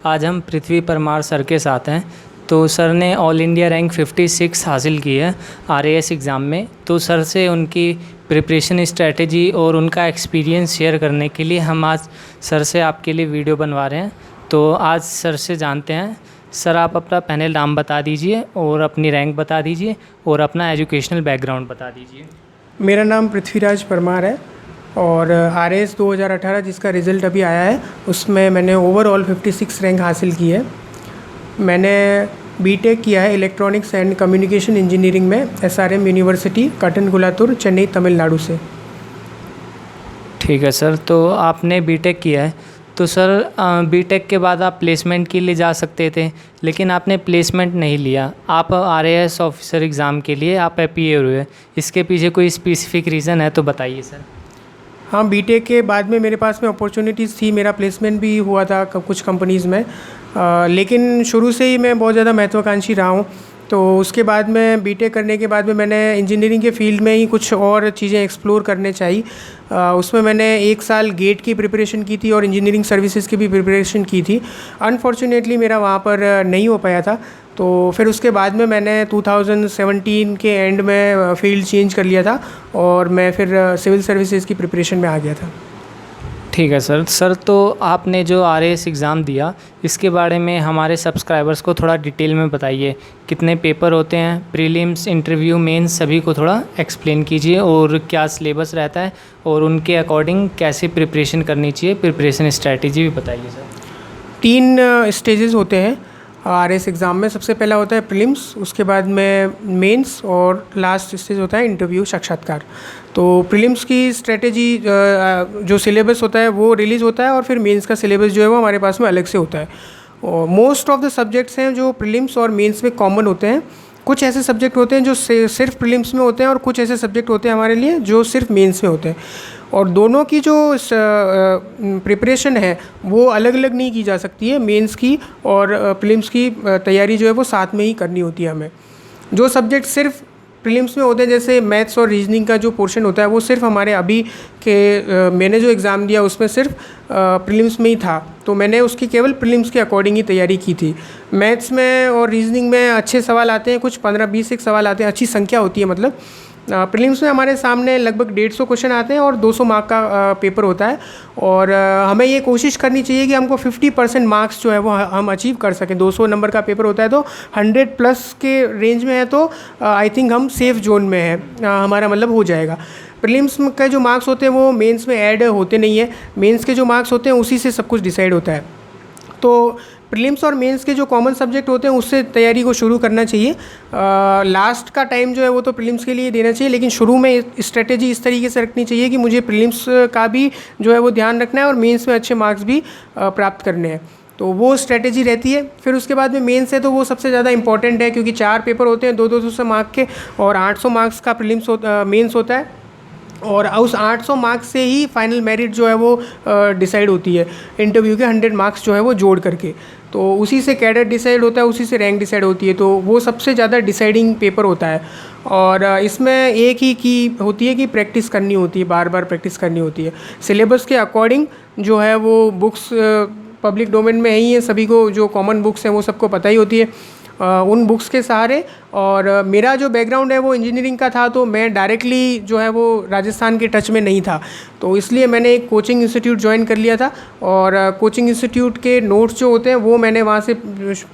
आज हम पृथ्वी परमार सर के साथ हैं। तो सर ने ऑल इंडिया रैंक 56 हासिल की है आरएएस एग्ज़ाम में। तो सर से उनकी प्रिपरेशन स्ट्रेटजी और उनका एक्सपीरियंस शेयर करने के लिए हम आज सर से आपके लिए वीडियो बनवा रहे हैं। तो आज सर से जानते हैं। सर, आप अपना पहले नाम बता दीजिए और अपनी रैंक बता दीजिए और अपना एजुकेशनल बैकग्राउंड बता दीजिए। मेरा नाम पृथ्वीराज परमार है और आरएएस 2018 जिसका रिज़ल्ट अभी आया है उसमें मैंने ओवरऑल 56 रैंक हासिल की है। मैंने बीटेक किया है इलेक्ट्रॉनिक्स एंड कम्युनिकेशन इंजीनियरिंग में एसआरएम यूनिवर्सिटी कटनगुलातुर चेन्नई तमिलनाडु से। ठीक है सर, तो आपने बीटेक किया है। तो सर, बीटेक के बाद आप प्लेसमेंट के लिए जा सकते थे, लेकिन आपने प्लेसमेंट नहीं लिया। आप आरएएस ऑफिसर एग्ज़ाम के लिए आप अपीयर हुए। इसके पीछे कोई स्पेसिफिक रीज़न है तो बताइए सर। हाँ, बीटेक के बाद में मेरे पास में अपॉर्चुनिटीज़ थी, मेरा प्लेसमेंट भी हुआ था कुछ कंपनीज़ में, लेकिन शुरू से ही मैं बहुत ज़्यादा महत्वाकांक्षी रहा हूँ। तो उसके बाद में बीटेक करने के बाद में मैंने इंजीनियरिंग के फील्ड में ही कुछ और चीज़ें एक्सप्लोर करने चाहिए। उसमें मैंने 1 साल गेट की प्रिपरेशन की थी और इंजीनियरिंग सर्विसेज की भी प्रिपरेशन की थी। अनफॉर्चुनेटली मेरा वहाँ पर नहीं हो पाया था। तो फिर उसके बाद में मैंने 2017 के एंड में फील्ड चेंज कर लिया था और मैं फिर सिविल सर्विसेज की प्रिपरेशन में आ गया था। ठीक है सर, तो आपने जो आरएएस एग्ज़ाम दिया इसके बारे में हमारे सब्सक्राइबर्स को थोड़ा डिटेल में बताइए। कितने पेपर होते हैं, प्रीलिम्स, इंटरव्यू, मेंस, सभी को थोड़ा एक्सप्लेन कीजिए और क्या सिलेबस रहता है और उनके अकॉर्डिंग कैसे प्रिपरेशन करनी चाहिए, प्रिपरेशन स्ट्रैटेजी भी बताइए सर। 3 स्टेजेस होते हैं आरएएस एग्ज़ाम में। सबसे पहला होता है प्रीलिम्स, उसके बाद में मेंस और लास्ट स्टेज होता है इंटरव्यू, साक्षात्कार। तो प्रीलिम्स की स्ट्रेटेजी जो सिलेबस होता है वो रिलीज़ होता है और फिर मेंस का सिलेबस जो है वो हमारे पास में अलग से होता है। और मोस्ट ऑफ द सब्जेक्ट्स हैं जो प्रीलिम्स और मेंस में कॉमन होते हैं। कुछ ऐसे सब्जेक्ट होते हैं जो सिर्फ प्रीलिम्स में होते हैं और कुछ ऐसे सब्जेक्ट होते हैं हमारे लिए जो सिर्फ मेंस में होते हैं। और दोनों की जो प्रिपरेशन है वो अलग अलग नहीं की जा सकती है। मेंस की और प्रीलिम्स की तैयारी जो है वो साथ में ही करनी होती है हमें। जो सब्जेक्ट सिर्फ प्रीलिम्स में होते हैं जैसे मैथ्स और रीजनिंग का जो पोर्शन होता है वो सिर्फ हमारे अभी के मैंने जो एग्ज़ाम दिया उसमें सिर्फ प्रीलिम्स में ही था, तो मैंने उसकी केवल प्रीलिम्स के अकॉर्डिंग ही तैयारी की थी। मैथ्स में और रीजनिंग में अच्छे सवाल आते हैं, कुछ 15-20 एक सवाल आते हैं, अच्छी संख्या होती है। मतलब प्रीलिम्स में हमारे सामने लगभग 150 क्वेश्चन आते हैं और 200 मार्क का पेपर होता है। और हमें ये कोशिश करनी चाहिए कि हमको 50% मार्क्स जो है वो हम अचीव कर सकें। 200 नंबर का पेपर होता है तो 100+ के रेंज में है तो आई थिंक हम सेफ़ जोन में है, हमारा मतलब हो जाएगा। प्रीलिम्स के जो मार्क्स होते हैं वो मेंस में ऐड होते नहीं है। मेंस के जो मार्क्स होते हैं उसी से सब कुछ डिसाइड होता है। तो प्रीलिम्स और मेंस के जो कॉमन सब्जेक्ट होते हैं उससे तैयारी को शुरू करना चाहिए। लास्ट का टाइम जो है वो तो प्रीलिम्स के लिए देना चाहिए, लेकिन शुरू में स्ट्रेटेजी इस तरीके से रखनी चाहिए कि मुझे प्रीलिम्स का भी जो है वो ध्यान रखना है और मेंस में अच्छे मार्क्स भी प्राप्त करने हैं। तो वो स्ट्रेटेजी रहती है। फिर उसके बाद में मेंस है तो वो सबसे ज़्यादा इंपॉर्टेंट है, क्योंकि 4 पेपर होते हैं 200 मार्क के और 800 मार्क्स का प्रीलिम्स मेंस होता है। और उस 800 मार्क्स से ही फाइनल मेरिट जो है वो डिसाइड होती है, इंटरव्यू के 100 मार्क्स जो है वो जोड़ करके। तो उसी से कैडर डिसाइड होता है, उसी से रैंक डिसाइड होती है। तो वो सबसे ज़्यादा डिसाइडिंग पेपर होता है। और इसमें एक ही की होती है कि प्रैक्टिस करनी होती है, बार बार प्रैक्टिस करनी होती है। सिलेबस के अकॉर्डिंग जो है वो बुक्स पब्लिक डोमेन में ही है, सभी को जो कॉमन बुक्स हैं वो सबको पता ही होती है। उन बुक्स के सहारे, और मेरा जो बैकग्राउंड है वो इंजीनियरिंग का था, तो मैं डायरेक्टली जो है वो राजस्थान के टच में नहीं था, तो इसलिए मैंने एक कोचिंग इंस्टीट्यूट ज्वाइन कर लिया था। और कोचिंग इंस्टीट्यूट के नोट्स जो होते हैं वो मैंने वहाँ से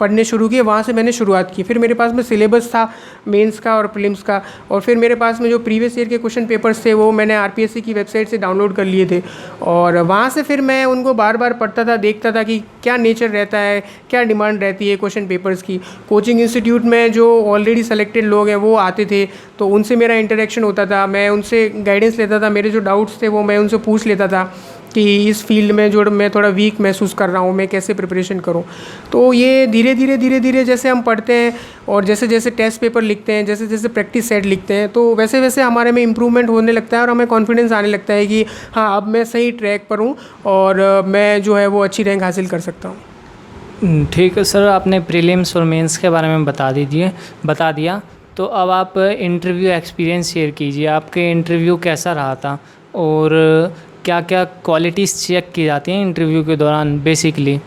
पढ़ने शुरू किए, वहाँ से मैंने शुरुआत की। फिर मेरे पास में सिलेबस था मेंस का और प्रीलिम्स का, और फिर मेरे पास में जो प्रीवियस ईयर के क्वेश्चन पेपर्स थे वो मैंने आरपीएससी की वेबसाइट से डाउनलोड कर लिए थे। और वहाँ से फिर मैं उनको बार बार पढ़ता था, देखता था कि क्या नेचर रहता है, क्या डिमांड रहती है क्वेश्चन पेपर्स की। कोचिंग इंस्टीट्यूट में जो ऑलरेडी सेलेक्टेड लोग हैं वो आते थे, तो उनसे मेरा इंटरेक्शन होता था, मैं उनसे गाइडेंस लेता था, मेरे जो डाउट्स थे वो मैं उनसे पूछ लेता था कि इस फील्ड में जो मैं थोड़ा वीक महसूस कर रहा हूँ, मैं कैसे प्रिपरेशन करूँ। तो ये धीरे धीरे जैसे हम पढ़ते हैं और जैसे जैसे टेस्ट पेपर लिखते हैं, जैसे जैसे प्रैक्टिस सेट लिखते हैं, तो वैसे वैसे हमारे में इम्प्रूवमेंट होने लगता है और हमें कॉन्फिडेंस आने लगता है कि हाँ, अब मैं सही ट्रैक पर हूँ और मैं जो है वो अच्छी रैंक हासिल कर सकता हूँ। ठीक है सर, आपने प्रीलिम्स और मेंस के बारे में बता दिया। तो अब आप इंटरव्यू एक्सपीरियंस शेयर कीजिए। आपके इंटरव्यू कैसा रहा था और क्या क्या क्वालिटीज़ चेक की जाती हैं इंटरव्यू के दौरान बेसिकली?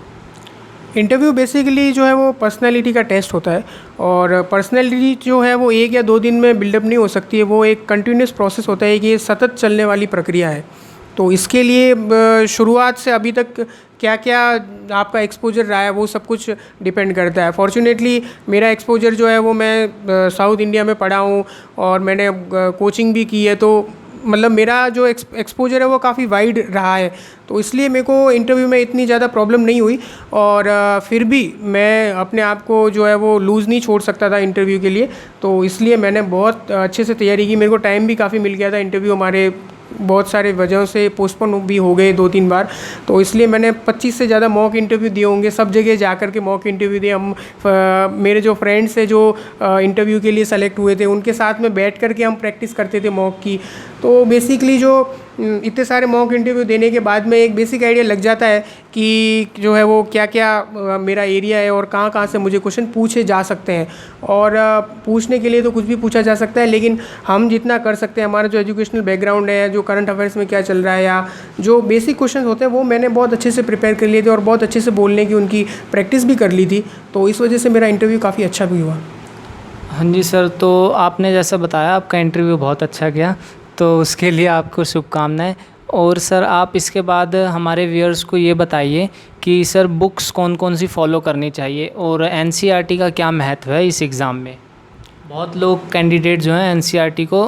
इंटरव्यू बेसिकली जो है वो पर्सनैलिटी का टेस्ट होता है, और पर्सनैलिटी जो है वो 1 या 2 दिन में बिल्डअप नहीं हो सकती है, वो एक कंटिन्यूस प्रोसेस होता है कि ये सतत चलने वाली प्रक्रिया है। तो इसके लिए शुरुआत से अभी तक क्या क्या आपका एक्सपोजर रहा है वो सब कुछ डिपेंड करता है। फॉर्चुनेटली मेरा एक्सपोजर जो है वो मैं साउथ इंडिया में पढ़ा हूँ और मैंने कोचिंग भी की है, तो मतलब मेरा जो एक्सपोजर है वो काफ़ी वाइड रहा है, तो इसलिए मेरे को इंटरव्यू में इतनी ज़्यादा प्रॉब्लम नहीं हुई। और फिर भी मैं अपने आप को जो है वो लूज़ नहीं छोड़ सकता था इंटरव्यू के लिए, तो इसलिए मैंने बहुत अच्छे से तैयारी की। मेरे को टाइम भी काफ़ी मिल गया था, इंटरव्यू हमारे बहुत सारे वजहों से पोस्टपोन भी हो गए 2-3 बार, तो इसलिए मैंने 25 से ज़्यादा मॉक इंटरव्यू दिए होंगे, सब जगह जा कर के मॉक इंटरव्यू दिए। हम मेरे जो फ्रेंड्स हैं जो इंटरव्यू के लिए सेलेक्ट हुए थे उनके साथ में बैठ कर के हम प्रैक्टिस करते थे मॉक की। तो बेसिकली जो इतने सारे मॉक इंटरव्यू देने के बाद में एक बेसिक आइडिया लग जाता है कि जो है वो क्या क्या मेरा एरिया है और कहाँ कहाँ से मुझे क्वेश्चन पूछे जा सकते हैं। और पूछने के लिए तो कुछ भी पूछा जा सकता है, लेकिन हम जितना कर सकते हैं, हमारा जो एजुकेशनल बैकग्राउंड है, जो करंट अफेयर्स में क्या चल रहा है या जो बेसिक क्वेश्चन होते हैं वो मैंने बहुत अच्छे से प्रिपेयर कर लिए थे और बहुत अच्छे से बोलने की उनकी प्रैक्टिस भी कर ली थी, तो इस वजह से मेरा इंटरव्यू काफ़ी अच्छा भी हुआ। हाँ जी सर, तो आपने जैसा बताया आपका इंटरव्यू बहुत अच्छा गया, तो उसके लिए आपको शुभकामनाएं। और सर आप इसके बाद हमारे व्यूअर्स को ये बताइए कि सर बुक्स कौन कौन सी फॉलो करनी चाहिए और एनसीईआरटी का क्या महत्व है इस एग्ज़ाम में। बहुत लोग कैंडिडेट जो हैं एनसीईआरटी को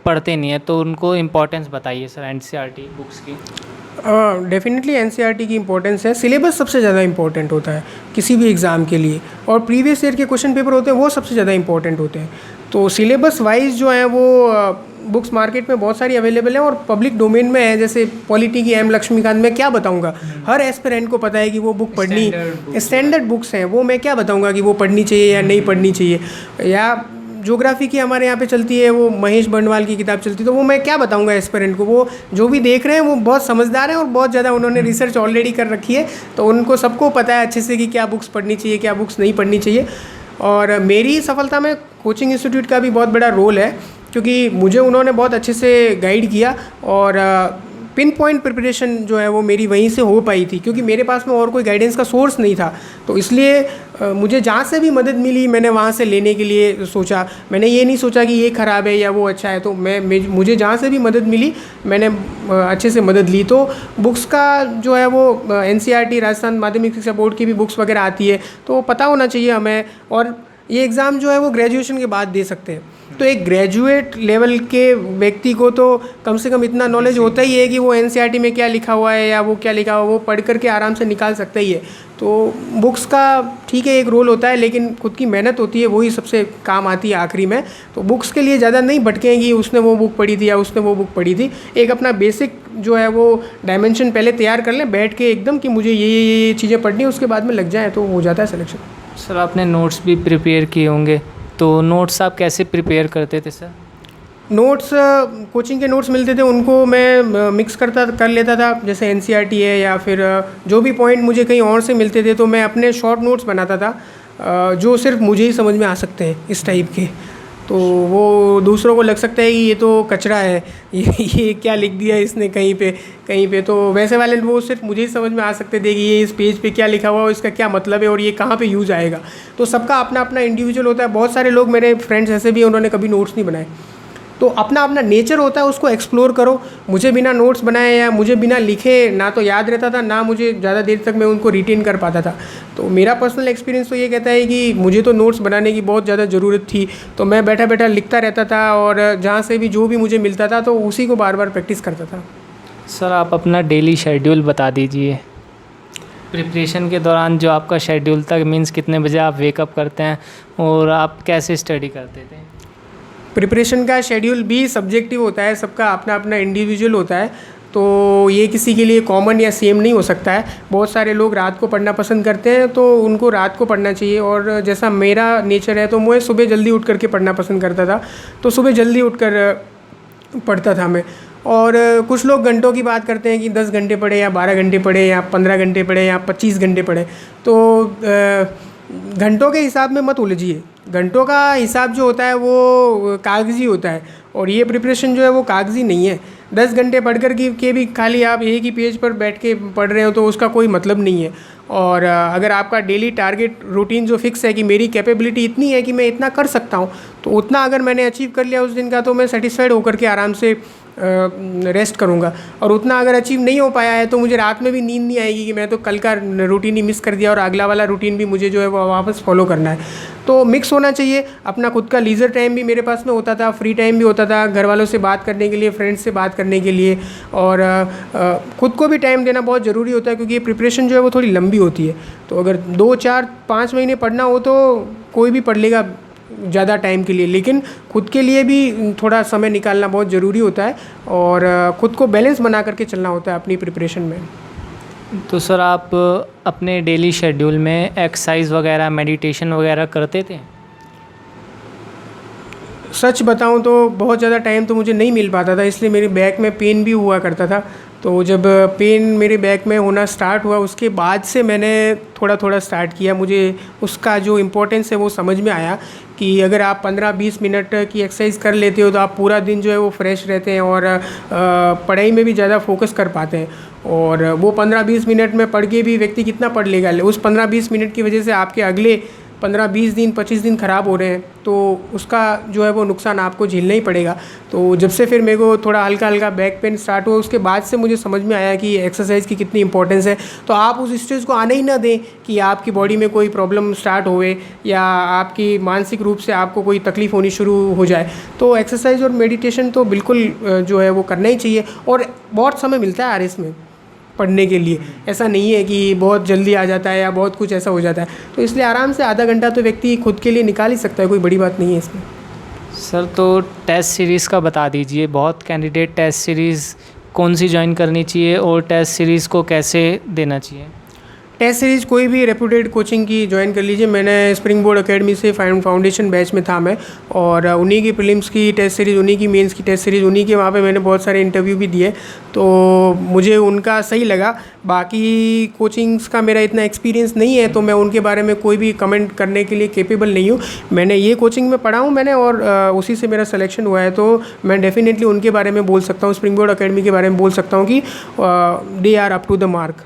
पढ़ते नहीं हैं, तो उनको इम्पोर्टेंस बताइए सर एनसीईआरटी बुक्स की। डेफिनेटली एनसीईआरटी की इम्पोर्टेंस है। सिलेबस सबसे ज़्यादा इंपॉर्टेंट होता है किसी भी एग्ज़ाम के लिए, और प्रीवियस ईयर के क्वेश्चन पेपर होते हैं वो सबसे ज़्यादा इंपॉर्टेंट होते हैं। तो सिलेबस वाइज जो है वो बुक्स मार्केट में बहुत सारी अवेलेबल है और पब्लिक डोमेन में है। जैसे पॉलिटी की एम लक्ष्मीकांत, मैं क्या बताऊंगा, हर एस्पिरेंट को पता है कि वो बुक पढ़नी, स्टैंडर्ड बुक्स हैं, वो मैं क्या बताऊंगा कि वो पढ़नी चाहिए या नहीं पढ़नी चाहिए। या ज्योग्राफी की हमारे यहाँ पे चलती है, वो महेश बंडवाल की किताब चलती है, तो वो मैं क्या बताऊंगा एस्पिरेंट को। वो जो भी देख रहे हैं वो बहुत समझदार हैं और बहुत ज़्यादा उन्होंने रिसर्च ऑलरेडी कर रखी है, तो उनको सबको पता है अच्छे से कि क्या बुक्स पढ़नी चाहिए, क्या बुक्स नहीं पढ़नी चाहिए। और मेरी सफलता में कोचिंग इंस्टीट्यूट का भी बहुत बड़ा रोल है, क्योंकि मुझे उन्होंने बहुत अच्छे से गाइड किया और पिन पॉइंट प्रिपरेशन जो है वो मेरी वहीं से हो पाई थी, क्योंकि मेरे पास में और कोई गाइडेंस का सोर्स नहीं था। तो इसलिए मुझे जहाँ से भी मदद मिली मैंने वहाँ से लेने के लिए सोचा। मैंने ये नहीं सोचा कि ये ख़राब है या वो अच्छा है, तो मुझे जहाँ से भी मदद मिली मैंने अच्छे से मदद ली। तो बुक्स का जो है वो एनसीईआरटी राजस्थान माध्यमिक शिक्षा बोर्ड की भी बुक्स वगैरह आती है, तो पता होना चाहिए हमें। और ये एग्ज़ाम जो है वो ग्रेजुएशन के बाद दे सकते हैं, तो एक ग्रेजुएट लेवल के व्यक्ति को तो कम से कम इतना नॉलेज होता ही है कि वो एनसीईआरटी में क्या लिखा हुआ है या वो क्या लिखा हुआ है वो पढ़ करके आराम से निकाल सकता ही है। तो बुक्स का ठीक है एक रोल होता है, लेकिन खुद की मेहनत होती है, वही सबसे काम आती है आखिरी में। तो बुक्स के लिए ज़्यादा नहीं भटकेंगी, उसने वो बुक पढ़ी थी या उसने वो बुक पढ़ी थी। एक अपना बेसिक जो है वो डायमेंशन पहले तैयार कर लें बैठ के एकदम, कि मुझे ये चीज़ें पढ़नी है, उसके बाद में लग जाए तो हो जाता है सिलेक्शन। सर आपने नोट्स भी प्रिपेयर किए होंगे, तो नोट्स आप कैसे प्रिपेयर करते थे सर। नोट्स कोचिंग के नोट्स मिलते थे उनको मैं मिक्स कर लेता था, जैसे एनसीईआरटी है या फिर जो भी पॉइंट मुझे कहीं और से मिलते थे तो मैं अपने शॉर्ट नोट्स बनाता था जो सिर्फ मुझे ही समझ में आ सकते हैं इस टाइप के। तो वो दूसरों को लग सकता है कि ये तो कचरा है, ये क्या लिख दिया इसने कहीं पे, तो वैसे वाले वो सिर्फ मुझे ही समझ में आ सकते थे कि ये इस पेज पे क्या लिखा हुआ है, इसका क्या मतलब है और ये कहाँ पे यूज़ आएगा। तो सबका अपना अपना इंडिविजुअल होता है। बहुत सारे लोग मेरे फ्रेंड्स ऐसे भी हैं उन्होंने कभी नोट्स नहीं बनाए, तो अपना अपना नेचर होता है, उसको एक्सप्लोर करो। मुझे बिना नोट्स बनाए या मुझे बिना लिखे ना तो याद रहता था, ना मुझे ज़्यादा देर तक मैं उनको रिटेन कर पाता था। तो मेरा पर्सनल एक्सपीरियंस तो ये कहता है कि मुझे तो नोट्स बनाने की बहुत ज़्यादा ज़रूरत थी, तो मैं बैठा बैठा लिखता रहता था और जहाँ से भी जो भी मुझे मिलता था तो उसी को बार बार प्रैक्टिस करता था। सर आप अपना डेली शेड्यूल बता दीजिए, प्रिपरेशन के दौरान जो आपका शेड्यूल था, मीन्स कितने बजे आप वेकअप करते हैं और आप कैसे स्टडी करते थे। प्रिपरेशन का शेड्यूल भी सब्जेक्टिव होता है, सबका अपना अपना इंडिविजुअल होता है, तो ये किसी के लिए कॉमन या सेम नहीं हो सकता है। बहुत सारे लोग रात को पढ़ना पसंद करते हैं तो उनको रात को पढ़ना चाहिए, और जैसा मेरा नेचर है तो मैं सुबह जल्दी उठ करके पढ़ना पसंद करता था, तो सुबह जल्दी उठ कर पढ़ता था मैं। और कुछ लोग घंटों की बात करते हैं कि 10 घंटे पढ़े या 12 घंटे पढ़े या 15 घंटे पढ़े या 25 घंटे पढ़े, तो घंटों के हिसाब में मत उलझिए। घंटों का हिसाब जो होता है वो कागज़ी होता है, और ये प्रिपरेशन जो है वो कागज़ी नहीं है। 10 घंटे पढ़ कर के भी खाली आप एक ही पेज पर बैठ के पढ़ रहे हो तो उसका कोई मतलब नहीं है। और अगर आपका डेली टारगेट रूटीन जो फिक्स है कि मेरी कैपेबिलिटी इतनी है कि मैं इतना कर सकता हूँ, तो उतना अगर मैंने अचीव कर लिया उस दिन का, तो मैं सेटिस्फाइड होकर के आराम से रेस्ट करूँगा। और उतना अगर अचीव नहीं हो पाया है तो मुझे रात में भी नींद नहीं आएगी कि मैं तो कल का रूटीन ही मिस कर दिया और अगला वाला रूटीन भी मुझे जो है वो वापस फॉलो करना है। तो मिक्स होना चाहिए। अपना खुद का लीज़र टाइम भी मेरे पास में होता था, फ्री टाइम भी होता था, घर वालों से बात करने के लिए, फ्रेंड्स से बात करने के लिए, और खुद को भी टाइम देना बहुत ज़रूरी होता है, क्योंकि ये प्रिपरेशन जो है वो थोड़ी लंबी होती है। तो अगर 2, 4, 5 महीने पढ़ना हो तो कोई भी पढ़ लेगा ज़्यादा टाइम के लिए, लेकिन खुद के लिए भी थोड़ा समय निकालना बहुत ज़रूरी होता है, और खुद को बैलेंस बना करके चलना होता है अपनी प्रिपरेशन में। तो सर आप अपने डेली शेड्यूल में एक्सरसाइज वगैरह, मेडिटेशन वगैरह करते थे? सच बताऊं तो बहुत ज़्यादा टाइम तो मुझे नहीं मिल पाता था, इसलिए मेरी बैक में पेन भी हुआ करता था। तो जब पेन मेरे बैक में होना स्टार्ट हुआ उसके बाद से मैंने थोड़ा थोड़ा स्टार्ट किया। मुझे उसका जो इम्पोर्टेंस है वो समझ में आया कि अगर आप 15-20 मिनट की एक्सरसाइज कर लेते हो तो आप पूरा दिन जो है वो फ्रेश रहते हैं, और पढ़ाई में भी ज़्यादा फोकस कर पाते हैं। और वो 15-20 मिनट में पढ़ के भी व्यक्ति कितना पढ़ लेगा, उस 15-20 मिनट की वजह से आपके अगले 15-20 दिन, 25 दिन ख़राब हो रहे हैं, तो उसका जो है वो नुकसान आपको झेलना ही पड़ेगा। तो जब से फिर मेरे को थोड़ा हल्का हल्का बैक पेन स्टार्ट हुआ उसके बाद से मुझे समझ में आया कि एक्सरसाइज की कितनी इंपॉर्टेंस है। तो आप उस स्टेज को आने ही ना दें कि आपकी बॉडी में कोई प्रॉब्लम स्टार्ट होवे या आपकी मानसिक रूप से आपको कोई तकलीफ़ होनी शुरू हो जाए। तो एक्सरसाइज और मेडिटेशन तो बिल्कुल जो है वो करना ही चाहिए, और बहुत समय मिलता है आरएस में पढ़ने के लिए। ऐसा नहीं है कि बहुत जल्दी आ जाता है या बहुत कुछ ऐसा हो जाता है, तो इसलिए आराम से आधा घंटा तो व्यक्ति खुद के लिए निकाल ही सकता है, कोई बड़ी बात नहीं है इसमें। सर तो टेस्ट सीरीज़ का बता दीजिए, बहुत कैंडिडेट टेस्ट सीरीज़ कौन सी ज्वाइन करनी चाहिए और टेस्ट सीरीज़ को कैसे देना चाहिए? टेस्ट सीरीज़ कोई भी रेप्यूटेड कोचिंग की ज्वाइन कर लीजिए। मैंने स्प्रिंग बोर्ड एकेडमी से फाउंडेशन बैच में था मैं, और उन्हीं की प्रीलिम्स की टेस्ट सीरीज़, उन्हीं की मेंस की टेस्ट सीरीज़, उन्हीं के वहाँ पे मैंने बहुत सारे इंटरव्यू भी दिए, तो मुझे उनका सही लगा। बाकी कोचिंग्स का मेरा इतना एक्सपीरियंस नहीं है, तो मैं उनके बारे में कोई भी कमेंट करने के लिए कैपेबल नहीं हूँ। मैंने ये कोचिंग में पढ़ा हूँ मैंने, और उसी से मेरा सिलेक्शन हुआ है, तो मैं डेफिनेटली उनके बारे में बोल सकता हूँ, स्प्रिंग बोर्ड एकेडमी के बारे में बोल सकता हूँ कि they are up to the mark.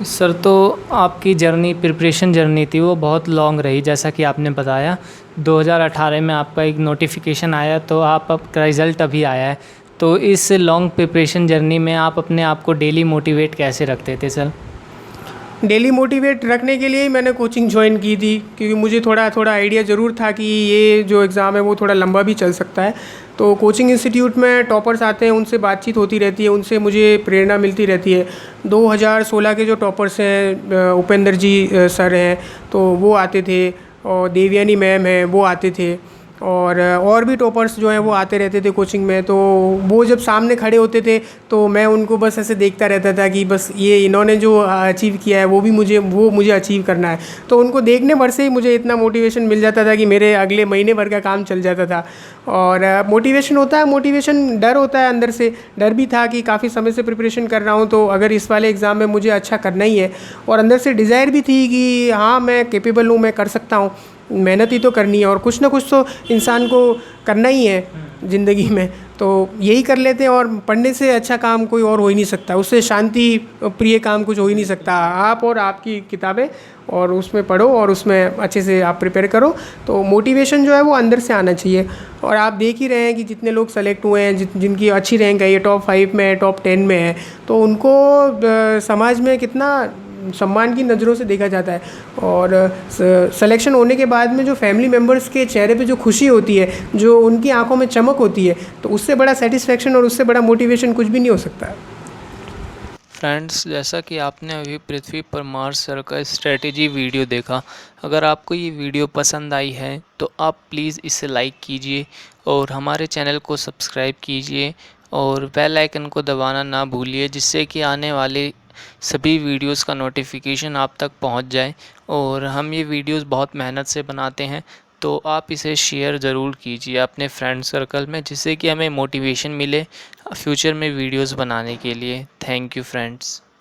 Sir तो आपकी जर्नी, प्रिपरेशन जर्नी थी वो बहुत लॉन्ग रही, जैसा कि आपने बताया 2018 में आपका एक नोटिफिकेशन आया, तो आपका रिज़ल्ट अभी आया है। तो इस लॉन्ग प्रिपरेशन जर्नी में आप अपने आप को डेली मोटिवेट कैसे रखते थे सर? डेली मोटिवेट रखने के लिए ही मैंने कोचिंग ज्वाइन की थी, क्योंकि मुझे थोड़ा थोड़ा आइडिया ज़रूर था कि ये जो एग्ज़ाम है वो थोड़ा लंबा भी चल सकता है। तो कोचिंग इंस्टीट्यूट में टॉपर्स आते हैं, उनसे बातचीत होती रहती है, उनसे मुझे प्रेरणा मिलती रहती है। 2016 के जो टॉपर्स हैं, उपेंद्र जी सर हैं, तो वो आते थे, और देवयानी मैम हैं वो आते थे, और भी टॉपर्स जो हैं वो आते रहते थे कोचिंग में। तो वो जब सामने खड़े होते थे तो मैं उनको बस ऐसे देखता रहता था कि बस ये इन्होंने जो अचीव किया है वो मुझे अचीव करना है। तो उनको देखने भर से ही मुझे इतना मोटिवेशन मिल जाता था कि मेरे अगले महीने भर का काम चल जाता था। और मोटिवेशन होता है, मोटिवेशन डर होता है, अंदर से डर भी था कि काफ़ी समय से प्रिपरेशन कर रहा हूँ, तो अगर इस वाले एग्ज़ाम में मुझे अच्छा करना ही है, और अंदर से डिज़ायर भी थी कि हाँ मैं कैपेबल हूँ, मैं कर सकता हूँ, मेहनत ही तो करनी है, और कुछ ना कुछ तो इंसान को करना ही है ज़िंदगी में, तो यही कर लेते हैं। और पढ़ने से अच्छा काम कोई और हो ही नहीं सकता, उससे शांति प्रिय काम कुछ हो ही नहीं सकता। आप और आपकी किताबें, और उसमें पढ़ो और उसमें अच्छे से आप प्रिपेयर करो, तो मोटिवेशन जो है वो अंदर से आना चाहिए। और आप देख ही रहे हैं कि जितने लोग सेलेक्ट हुए हैं, जिनकी अच्छी रैंक है, ये टॉप 5 में है, टॉप 10 में है, तो उनको समाज में कितना सम्मान की नज़रों से देखा जाता है। और सिलेक्शन होने के बाद में जो फैमिली मेम्बर्स के चेहरे पे जो खुशी होती है, जो उनकी आंखों में चमक होती है, तो उससे बड़ा सेटिस्फेक्शन और उससे बड़ा मोटिवेशन कुछ भी नहीं हो सकता। फ्रेंड्स, जैसा कि आपने अभी पृथ्वी परमार सर का स्ट्रेटेजी वीडियो देखा, अगर आपको ये वीडियो पसंद आई है तो आप प्लीज़ इसे लाइक कीजिए और हमारे चैनल को सब्सक्राइब कीजिए और बेल आइकन को दबाना ना भूलिए, जिससे कि आने वाले सभी वीडियोस का नोटिफिकेशन आप तक पहुंच जाए। और हम ये वीडियोस बहुत मेहनत से बनाते हैं, तो आप इसे शेयर ज़रूर कीजिए अपने फ्रेंड सर्कल में, जिससे कि हमें मोटिवेशन मिले फ्यूचर में वीडियोस बनाने के लिए। Thank you friends.